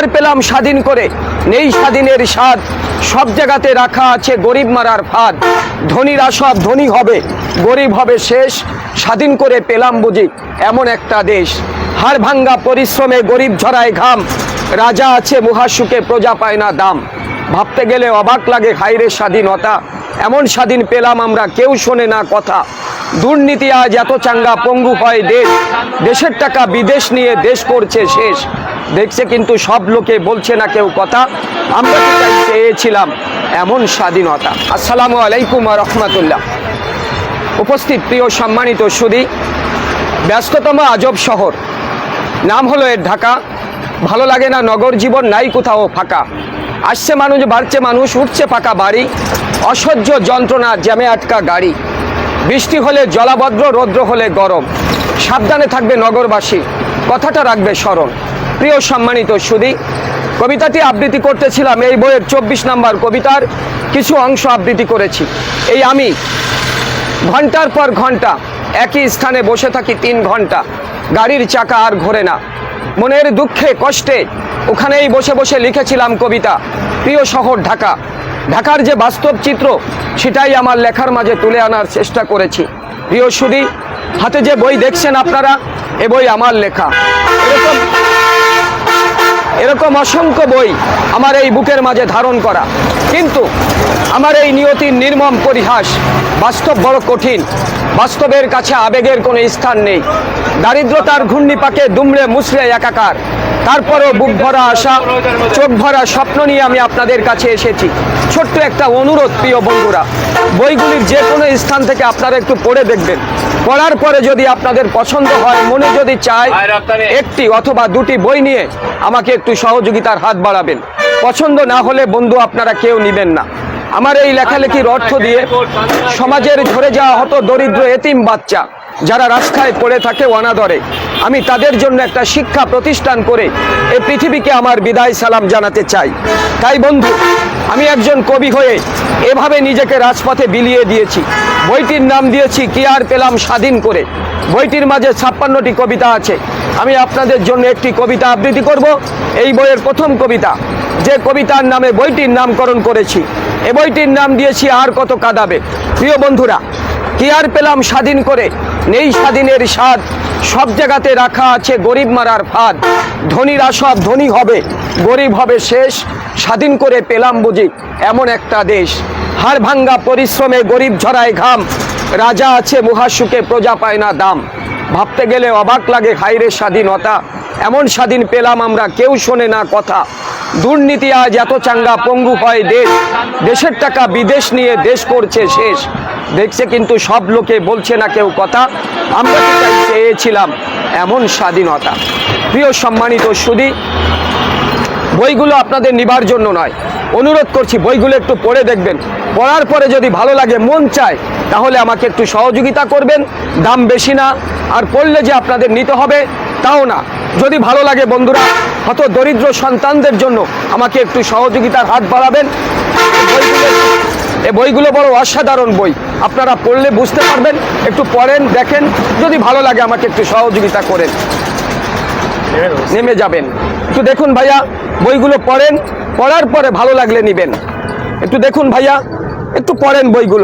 আর পেলাম স্বাধীন করে, নেই স্বাধীনের স্বাদ, সব জায়গাতে রাখা আছে গরিব মারার ফাঁদ। ধনীরা সব ধনী হবে, গরিব হবে শেষ, স্বাধীন করে পেলাম বুঝি এমন একটা দেশ। হাড় ভাঙ্গা পরিশ্রমে গরিব ঝরায় ঘাম, রাজা আছে মহাসুখে প্রজা পায় না দাম। ভাবতে গেলে অবাক লাগে হায়রে স্বাধীনতা, এমন স্বাধীন পেলাম আমরা কেউ শোনে না কথা। দুর্নীতি আজ এত চাঙ্গা পঙ্গু হয় দেশ, দেশের টাকা বিদেশ নিয়ে দেশ করছে শেষ। দেখছে কিন্তু সব লোকে বলছে না কেউ কথা, আমরা চেয়েছিলাম এমন স্বাধীনতা। আসসালামু আলাইকুম ওয়া রাহমাতুল্লাহ। উপস্থিত প্রিয় সম্মানিত সুধী, ব্যস্ততম আজব শহর, নাম হলো এর ঢাকা। ভালো লাগে না নগর জীবন, নাই কোথাও ফাঁকা। আসছে মানুষ, বাড়ছে মানুষ, উঠছে পাকা বাড়ি, অসহ্য যন্ত্রণা জ্যামে আটকা গাড়ি। বৃষ্টি হলে জলাবদ্র, রৌদ্র হলে গরম, সাবধানে থাকবে নগরবাসী, কথাটা রাখবে স্মরণ। প্রিয় সম্মানিত সুধী, কবিতাটি আবৃত্তি করতেছিলাম এই বইয়ের 24 নম্বর কবিতার কিছু অংশ আবৃত্তি করেছি। এই আমি ঘন্টার পর ঘন্টা একই স্থানে বসে থাকি 3 ঘন্টা, গাড়ির চাকা আর ঘোরে না। মনের দুঃখে কষ্টে ওখানেই বসে বসে লিখেছিলাম কবিতা। প্রিয় শহর ঢাকা, ঢাকার যে বাস্তব চিত্র সেটাই আমার লেখার মাঝে তুলে আনার চেষ্টা করেছি। প্রিয় সুধী, হাতে যে বই দেখছেন আপনারা, এ বই আমার লেখা। এরকম অসংখ্য বই আমার এই বুকের মাঝে ধারণ করা, কিন্তু আমার এই নিয়তির নির্মম পরিহাস। বাস্তব বড় কঠিন, বাস্তবের কাছে আবেগের কোনো স্থান নেই। দারিদ্রতার ঘূর্ণিপাকে দুমড়ে মুচড়ে একাকার, তারপরেও বুক ভরা আশা, চোখ ভরা স্বপ্ন নিয়ে আমি আপনাদের কাছে এসেছি। ছোট্ট একটা অনুরোধ প্রিয় বন্ধুরা, বইগুলির যে কোনো স্থান থেকে আপনারা একটু পড়ে দেখবেন। পড়ার পরে যদি আপনাদের পছন্দ হয়, মনে যদি চায়, একটি অথবা দুটি বই নিয়ে আমাকে একটু সহযোগিতার হাত বাড়াবেন। পছন্দ না হলে বন্ধু আপনারা কেউ নেবেন না। আমার এই লেখালেখির অর্থ দিয়ে সমাজের ঝরে যাওয়া হতো দরিদ্র এতিম বাচ্চা যারা রাস্তায় পড়ে থাকে অনাদরে, আমি তাদের জন্য একটা শিক্ষা প্রতিষ্ঠান করে এই পৃথিবীকে আমার বিদায় সালাম জানাতে চাই। তাই বন্ধু, আমি একজন কবি হয়ে এভাবে নিজেকে রাজপথে বিলিয়ে দিয়েছি। বইটির নাম দিয়েছি কি আর পেলাম স্বাধীন করে। বইটির মাঝে 56টি কবিতা আছে। আমি আপনাদের জন্য একটি কবিতা আবৃত্তি করব। এই বইয়ের প্রথম কবিতা, যে কবিতার নামে বইটির নামকরণ করেছি, এ বইটির নাম দিয়েছি আর কত কাঁদাবে। প্রিয় বন্ধুরা, কি আর পেলাম স্বাধীন করে, নেই স্বাধীনের স্বাদ, সব জায়গাতে রাখা আছে গরিব মারার ফাঁদ। ধনীরা সব ধনী হবে, গরিব হবে শেষ, স্বাধীন করে পেলাম বুঝি এমন একটা দেশ। হাড় ভাঙ্গা পরিশ্রমে গরিব ঝরায় ঘাম, রাজা আছে মহাসুখে প্রজা পায় না দাম। ভাবতে গেলে অবাক লাগে হায়রে স্বাধীনতা, এমন স্বাধীন পেলাম আমরা কেউ শোনে না কথা। দুর্নীতি আজ এত চাঙ্গা পঙ্গু হয় দেশ, দেশের টাকা বিদেশ নিয়ে দেশ করছে শেষ। দেখছে কিন্তু সব লোকে বলছে না কেউ কথা, আমরা চেয়েছিলাম এমন স্বাধীনতা। প্রিয় সম্মানিত সুধী, বইগুলো আপনাদের নিবার জন্য নয়, অনুরোধ করছি বইগুলো একটু পড়ে দেখবেন। পড়ার পরে যদি ভালো লাগে, মন চায়, তাহলে আমাকে একটু সহযোগিতা করবেন। দাম বেশি না, আর পড়লে যে আপনাদের নিতে হবে তাও না। যদি ভালো লাগে বন্ধুরা, হত দরিদ্র সন্তানদের জন্য আমাকে একটু সহযোগিতার হাত বাড়াবেন। এই বইগুলো বড় অসাধারণ বই, আপনারা পড়লে বুঝতে পারবেন। একটু পড়েন, দেখেন, যদি ভালো লাগে আমাকে একটু সহযোগিতা করেন, নেমে যাবেন। একটু দেখুন ভাইয়া, বইগুলো পড়েন, পড়ার পরে ভালো লাগলে নেবেন। একটু দেখুন ভাইয়া, একটু পড়েন বইগুলো।